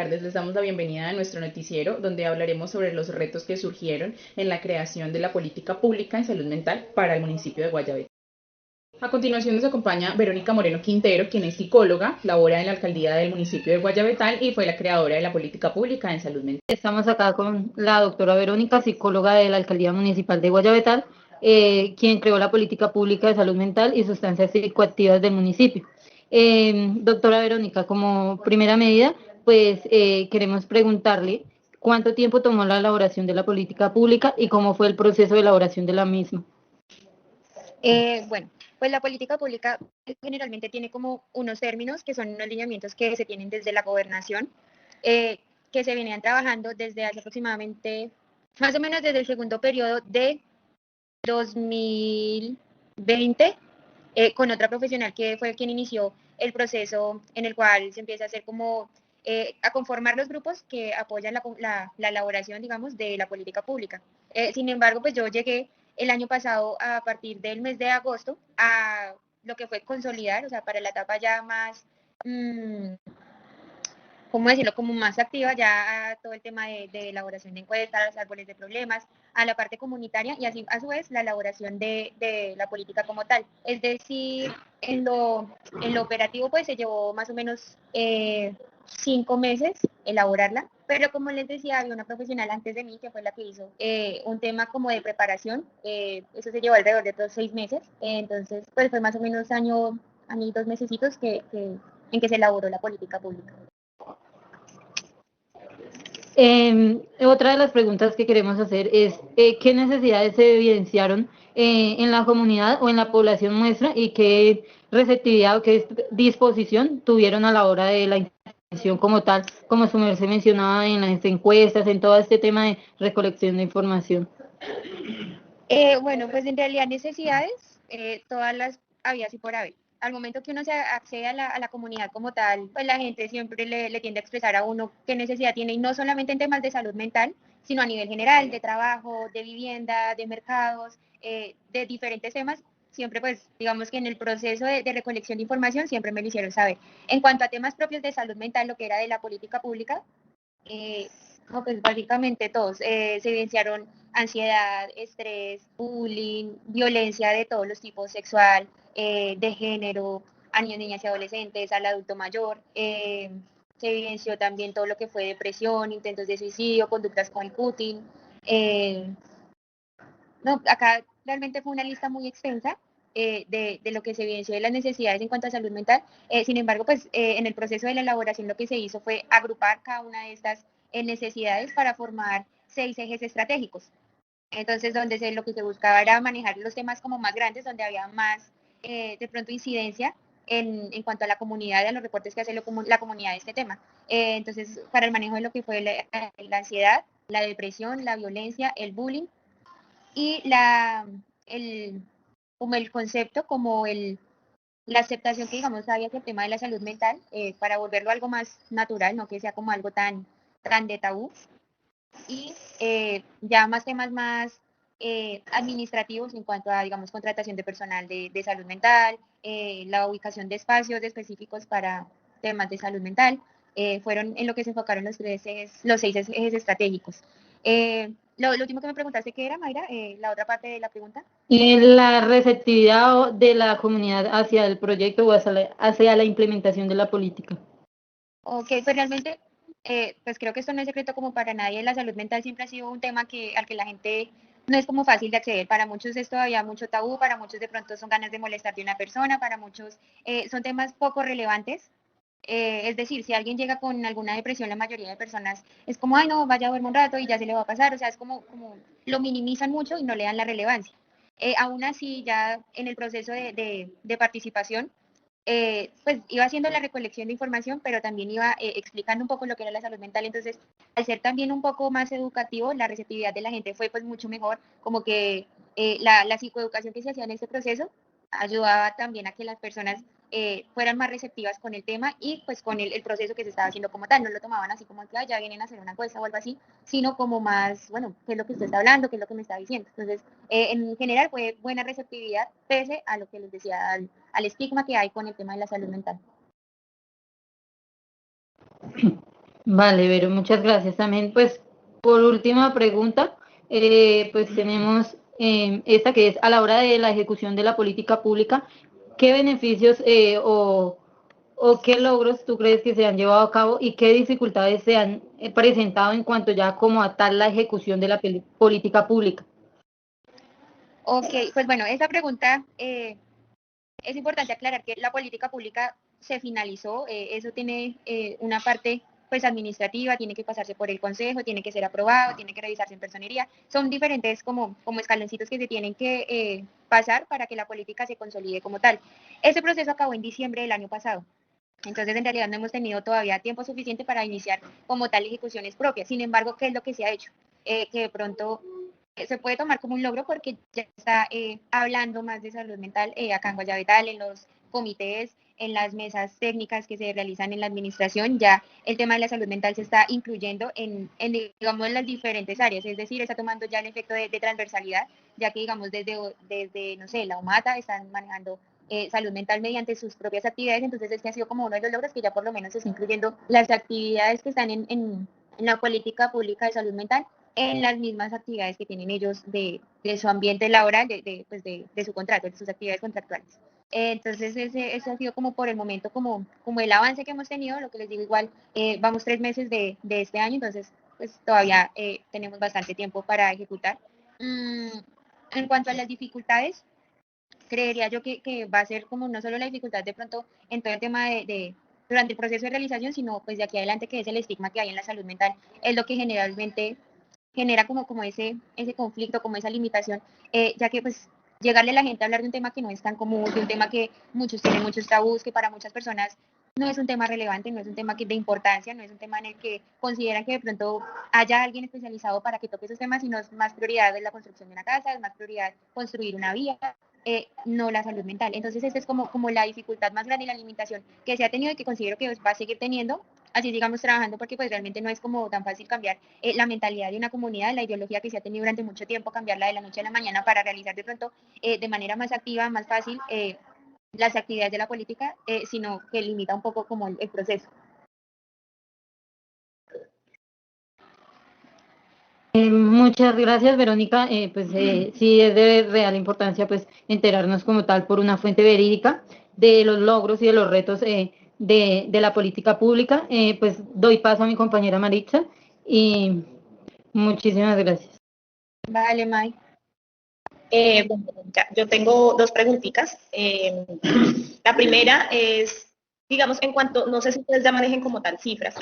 tardes. Les damos la bienvenida a nuestro noticiero, donde hablaremos sobre los retos que surgieron en la creación de la política pública en salud mental para el municipio de Guayabeta. A continuación nos acompaña Verónica Moreno Quintero, quien es psicóloga, labora en la alcaldía del municipio de Guayabetal y fue la creadora de la política pública en salud mental. Estamos acá con la doctora Verónica, psicóloga de la alcaldía municipal de Guayabetal, quien creó la política pública de salud mental y sustancias psicoactivas del municipio. Doctora Verónica, como primera medida, pues queremos preguntarle cuánto tiempo tomó la elaboración de la política pública y cómo fue el proceso de elaboración de la misma. Bueno, pues la política pública generalmente tiene como unos términos que son unos lineamientos que se tienen desde la gobernación, que se venían trabajando desde hace aproximadamente, más o menos desde el segundo periodo de 2020, con otra profesional que fue quien inició el proceso en el cual se empieza a hacer como a conformar los grupos que apoyan la elaboración, digamos, de la política pública. Sin embargo, pues yo llegué el año pasado a partir del mes de agosto a lo que fue consolidar, o sea, para la etapa ya más, ¿cómo decirlo?, como más activa ya a todo el tema de elaboración de encuestas, árboles de problemas, a la parte comunitaria y así a su vez la elaboración de la política como tal. Es decir, en lo operativo pues se llevó más o menos 5 meses elaborarla, pero como les decía, había una profesional antes de mí que fue la que hizo un tema como de preparación, eso se llevó alrededor de otros 6 meses, entonces pues fue más o menos año y 2 mesecitos en que se elaboró la política pública. Otra de las preguntas que queremos hacer es ¿qué necesidades se evidenciaron en la comunidad o en la población nuestra y qué receptividad o qué disposición tuvieron a la hora de la intervención como tal, como su merced mencionaba en las encuestas, en todo este tema de recolección de información? Bueno, pues en realidad necesidades, todas las había así por haber. Al momento que uno se accede a la comunidad como tal, pues la gente siempre le tiende a expresar a uno qué necesidad tiene, y no solamente en temas de salud mental, sino a nivel general, de trabajo, de vivienda, de mercados, de diferentes temas. Siempre, pues, digamos que en el proceso de recolección de información siempre me lo hicieron saber. En cuanto a temas propios de salud mental, lo que era de la política pública, no, pues básicamente todos. Se evidenciaron ansiedad, estrés, bullying, violencia de todos los tipos, sexual, de género, a niños, niñas y adolescentes, al adulto mayor. Se evidenció también todo lo que fue depresión, intentos de suicidio, conductas con el cutting. No, acá realmente fue una lista muy extensa de lo que se evidenció de las necesidades en cuanto a salud mental. Sin embargo, pues en el proceso de la elaboración lo que se hizo fue agrupar cada una de estas necesidades para formar 6 ejes estratégicos. Entonces, lo que se buscaba era manejar los temas como más grandes, donde había más, de pronto, incidencia en cuanto a la comunidad y a los reportes que hace la comunidad de este tema. Entonces, para el manejo de lo que fue la ansiedad, la depresión, la violencia, el bullying y como el concepto, la aceptación que, digamos, hay hacia el tema de la salud mental, para volverlo algo más natural, no que sea como algo tan de tabú. Y ya más temas más administrativos en cuanto a, digamos, contratación de personal de salud mental, la ubicación de espacios específicos para temas de salud mental, fueron en lo que se enfocaron los 6 ejes estratégicos. Lo último que me preguntaste, ¿qué era, Mayra? La otra parte de la pregunta. La receptividad de la comunidad hacia el proyecto o hacia la implementación de la política. Ok, pues realmente, pues creo que esto no es secreto como para nadie. La salud mental siempre ha sido un tema al que la gente no es como fácil de acceder. Para muchos es todavía mucho tabú, para muchos de pronto son ganas de molestar de una persona, para muchos son temas poco relevantes. Es decir, si alguien llega con alguna depresión, la mayoría de personas es como, ay, no, vaya a dormir un rato y ya se le va a pasar. O sea, es como lo minimizan mucho y no le dan la relevancia. Aún así, ya en el proceso de participación, pues iba haciendo la recolección de información, pero también iba explicando un poco lo que era la salud mental. Entonces, al ser también un poco más educativo, la receptividad de la gente fue pues mucho mejor, como que la psicoeducación que se hacía en este proceso ayudaba también a que las personas fueran más receptivas con el tema y pues con el proceso que se estaba haciendo como tal. No lo tomaban así como que ya vienen a hacer una encuesta o algo así, sino como más, bueno, ¿qué es lo que usted está hablando? ¿Qué es lo que me está diciendo? Entonces, en general fue buena receptividad, pese a lo que les decía, al estigma que hay con el tema de la salud mental. Vale, Vero, muchas gracias. También, pues, por última pregunta, pues tenemos esta que es a la hora de la ejecución de la política pública, ¿qué beneficios o qué logros tú crees que se han llevado a cabo y qué dificultades se han presentado en cuanto ya como a tal la ejecución de la política pública? Ok, pues bueno, esa pregunta es importante aclarar que la política pública se finalizó, eso tiene una parte pues administrativa, tiene que pasarse por el consejo, tiene que ser aprobado, tiene que revisarse en personería, son diferentes como escaloncitos que se tienen que pasar para que la política se consolide como tal. Ese proceso acabó en diciembre del año pasado. Entonces, en realidad no hemos tenido todavía tiempo suficiente para iniciar como tal ejecuciones propias. Sin embargo, ¿qué es lo que se ha hecho? Que de pronto se puede tomar como un logro porque ya está hablando más de salud mental acá en Guayabetal, en los comités, en las mesas técnicas que se realizan en la administración, ya el tema de la salud mental se está incluyendo digamos, en las diferentes áreas, es decir, está tomando ya el efecto de transversalidad, ya que, digamos, desde, no sé, la UMATA están manejando salud mental mediante sus propias actividades, entonces este ha sido como uno de los logros que ya por lo menos se está incluyendo las actividades que están en la política pública de salud mental en las mismas actividades que tienen ellos de su ambiente laboral, pues de su contrato, de sus actividades contractuales. Entonces, ese ha sido como por el momento, como el avance que hemos tenido, lo que les digo, igual vamos 3 meses de este año, entonces pues todavía tenemos bastante tiempo para ejecutar. En cuanto a las dificultades, creería yo que va a ser como no solo la dificultad de pronto en todo el tema durante el proceso de realización, sino pues de aquí adelante que es el estigma que hay en la salud mental, es lo que generalmente genera como ese conflicto, como esa limitación, ya que pues llegarle a la gente a hablar de un tema que no es tan común, de un tema que muchos tienen muchos tabús, que para muchas personas no es un tema relevante, no es un tema de importancia, no es un tema en el que consideran que de pronto haya alguien especializado para que toque esos temas, sino es más prioridad de la construcción de una casa, es más prioridad construir una vía, no la salud mental. Entonces, esta es como la dificultad más grande y la limitación que se ha tenido y que considero que va a seguir teniendo, así sigamos trabajando, porque pues realmente no es como tan fácil cambiar la mentalidad de una comunidad, la ideología que se ha tenido durante mucho tiempo, cambiarla de la noche a la mañana para realizar de pronto de manera más activa, más fácil las actividades de la política, sino que limita un poco como el proceso. Muchas gracias, Verónica. Pues sí es de real importancia pues enterarnos como tal por una fuente verídica de los logros y de los retos de la política pública. Pues doy paso a mi compañera Maritza y muchísimas gracias. Vale, Mike. Bueno, ya, yo tengo dos preguntitas. La primera es, digamos, en cuanto, no sé si ustedes ya manejen como tal cifras,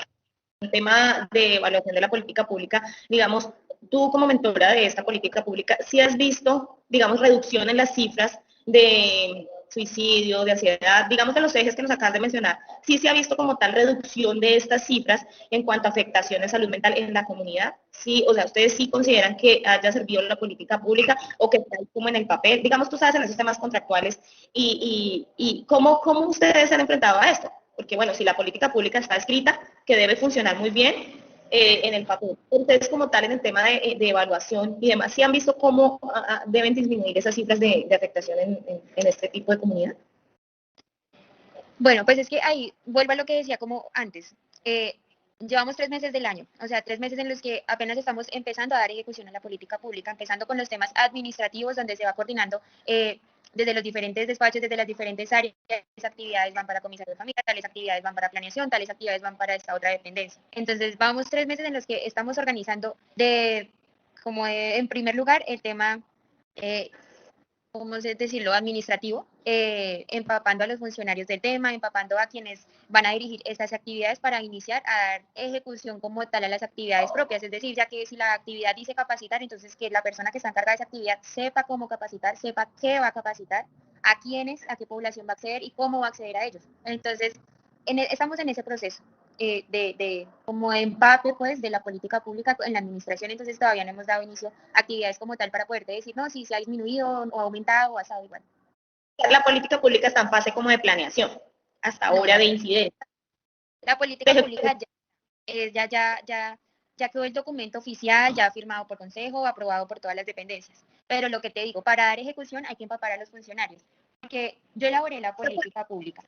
el tema de evaluación de la política pública, digamos, tú como mentora de esta política pública, ¿sí has visto, digamos, reducción en las cifras de suicidio, de ansiedad, digamos, de los ejes que nos acabas de mencionar? ¿Sí se ha visto como tal reducción de estas cifras en cuanto a afectación de salud mental en la comunidad? Sí, o sea, ¿ustedes sí consideran que haya servido la política pública o que está como en el papel? Digamos, tú sabes, en esos temas contractuales, y ¿cómo ustedes se han enfrentado a esto? Porque, bueno, si la política pública está escrita, que debe funcionar muy bien en el papel. Ustedes como tal en el tema de evaluación y demás, ¿sí han visto cómo deben disminuir esas cifras de afectación en este tipo de comunidad? Bueno, pues es que ahí vuelvo a lo que decía como antes. Llevamos 3 meses del año, o sea, 3 meses en los que apenas estamos empezando a dar ejecución a la política pública, empezando con los temas administrativos, donde se va coordinando desde los diferentes despachos, desde las diferentes áreas, tales actividades van para comisario de familia, tales actividades van para planeación, tales actividades van para esta otra dependencia. Entonces, vamos 3 meses en los que estamos organizando en primer lugar, el tema ¿cómo decirlo?, administrativo, empapando a los funcionarios del tema, empapando a quienes van a dirigir estas actividades para iniciar a dar ejecución como tal a las actividades propias. Es decir, ya que si la actividad dice capacitar, entonces que la persona que está encargada de esa actividad sepa cómo capacitar, sepa qué va a capacitar, a quiénes, a qué población va a acceder y cómo va a acceder a ellos. Entonces, estamos en ese proceso como empape pues de la política pública en la administración, entonces todavía no hemos dado inicio a actividades como tal para poderte decir, no, si se ha disminuido o aumentado o ha estado igual. La política pública está en fase como de planeación, hasta No, ahora de incidencia. la política pública ya quedó el documento oficial, ya firmado por consejo, aprobado por todas las dependencias. Pero lo que te digo, para dar ejecución hay que empapar a los funcionarios, porque yo elaboré la política pública.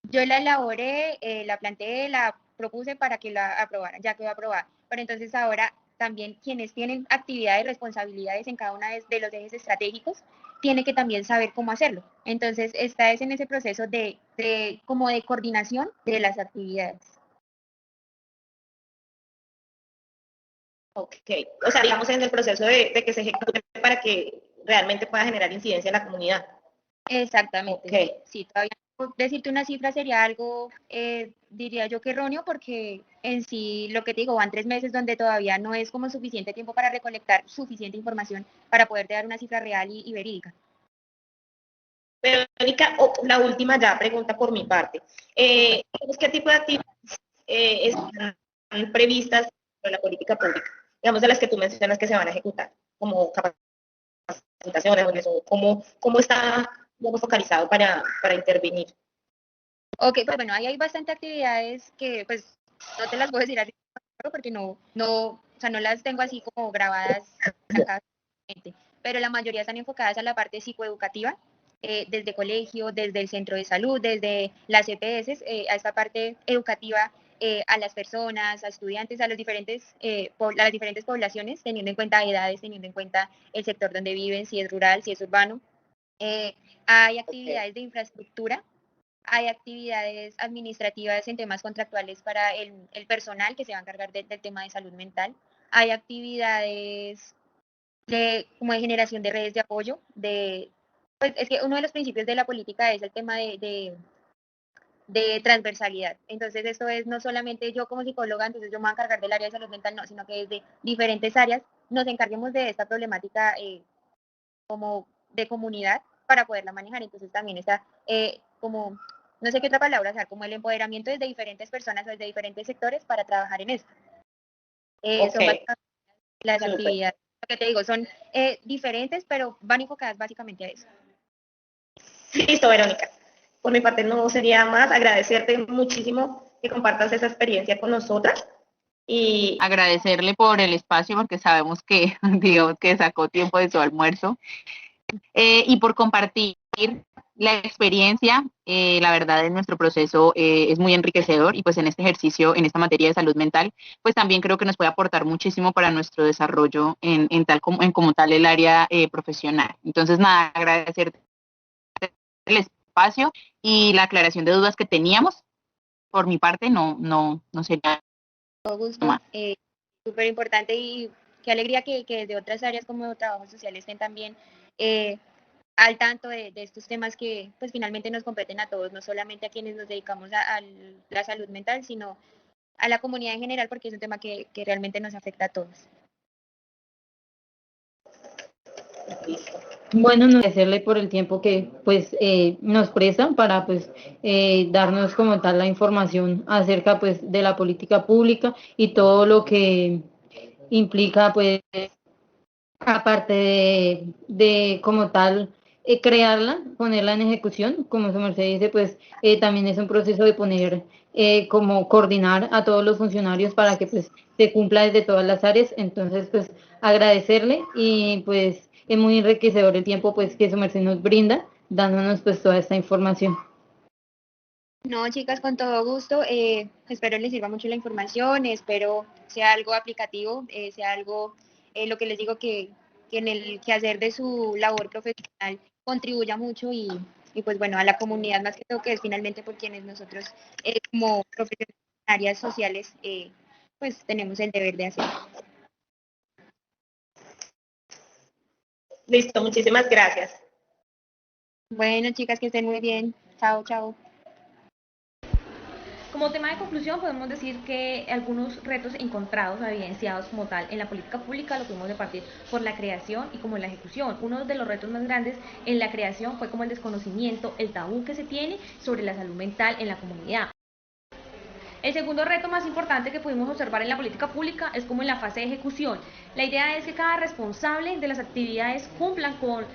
Yo la elaboré, la planteé, la propuse para que la aprobaran, ya quedó aprobada. Pero entonces ahora también quienes tienen actividades, responsabilidades en cada uno de los ejes estratégicos, tiene que también saber cómo hacerlo. Entonces, esta es en ese proceso como de coordinación de las actividades. Ok, o sea, digamos en el proceso de que se ejecute para que realmente pueda generar incidencia en la comunidad. Exactamente. Okay. Sí, todavía decirte una cifra sería algo, diría yo que erróneo, porque en sí, lo que te digo, van 3 meses donde todavía no es como suficiente tiempo para recolectar suficiente información para poderte dar una cifra real y verídica. Verónica, la última ya pregunta por mi parte. ¿Qué tipo de actividades están previstas en la política pública? Digamos, de las que tú mencionas que se van a ejecutar, como capacitaciones, o cómo está, digamos, focalizado para intervenir. Ok, pues bueno, ahí hay bastante actividades que pues no te las puedo decir así porque no, o sea, no las tengo así como grabadas acá, pero la mayoría están enfocadas a la parte psicoeducativa, desde colegio, desde el centro de salud, desde las EPS, a esta parte educativa, a las personas, a estudiantes, a las diferentes poblaciones, teniendo en cuenta edades, teniendo en cuenta el sector donde viven, si es rural, si es urbano. Hay actividades de infraestructura, hay actividades administrativas en temas contractuales para el personal que se va a encargar del tema de salud mental. Hay actividades como de generación de redes de apoyo. Pues es que uno de los principios de la política es el tema de transversalidad. Entonces, esto es no solamente yo como psicóloga, entonces yo me voy a encargar del área de salud mental, no, sino que desde diferentes áreas nos encarguemos de esta problemática como de comunidad para poderla manejar. Entonces, también está como, no sé qué otra palabra usar, como el empoderamiento desde diferentes personas o desde diferentes sectores para trabajar en esto. Son básicamente las actividades. Lo que te digo, son diferentes, pero van enfocadas básicamente a eso. Listo, Verónica. Por mi parte no sería más agradecerte muchísimo que compartas esa experiencia con nosotras y agradecerle por el espacio porque sabemos que, digamos, que sacó tiempo de su almuerzo y por compartir la experiencia. La verdad, en nuestro proceso es muy enriquecedor y pues en este ejercicio, en esta materia de salud mental, pues también creo que nos puede aportar muchísimo para nuestro desarrollo en como tal el área profesional. Entonces, nada, agradecerte el espacio y la aclaración de dudas que teníamos. Por mi parte, no sería. Todo gusto, súper importante y qué alegría que desde otras áreas como trabajo social estén también al tanto de estos temas que pues finalmente nos competen a todos, no solamente a quienes nos dedicamos a la salud mental, sino a la comunidad en general, porque es un tema que realmente nos afecta a todos. Bueno, agradecerle por el tiempo que pues nos prestan para pues darnos como tal la información acerca pues de la política pública y todo lo que implica pues aparte de como tal crearla, ponerla en ejecución, como su merced dice, pues también es un proceso de poner como coordinar a todos los funcionarios para que pues se cumpla desde todas las áreas. Entonces pues agradecerle y pues es muy enriquecedor el tiempo pues que su merced nos brinda dándonos pues toda esta información. No, chicas, con todo gusto. Espero les sirva mucho la información, espero sea algo aplicativo, sea algo, lo que les digo, que en el quehacer de su labor profesional contribuya mucho y pues bueno, a la comunidad más que todo, que es finalmente por quienes nosotros como profesionales sociales pues tenemos el deber de hacer. Listo, muchísimas gracias. Bueno, chicas, que estén muy bien. Chao, chao. Como tema de conclusión podemos decir que algunos retos encontrados, evidenciados como tal en la política pública, lo pudimos departir por la creación y como en la ejecución. Uno de los retos más grandes en la creación fue como el desconocimiento, el tabú que se tiene sobre la salud mental en la comunidad. El segundo reto más importante que pudimos observar en la política pública es como en la fase de ejecución. La idea es que cada responsable de las actividades cumplan con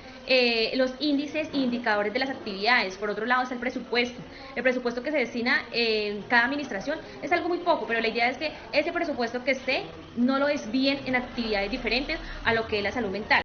los índices e indicadores de las actividades. Por otro lado está el presupuesto. El presupuesto que se destina en cada administración es algo muy poco, pero la idea es que ese presupuesto que esté no lo desvíen en actividades diferentes a lo que es la salud mental.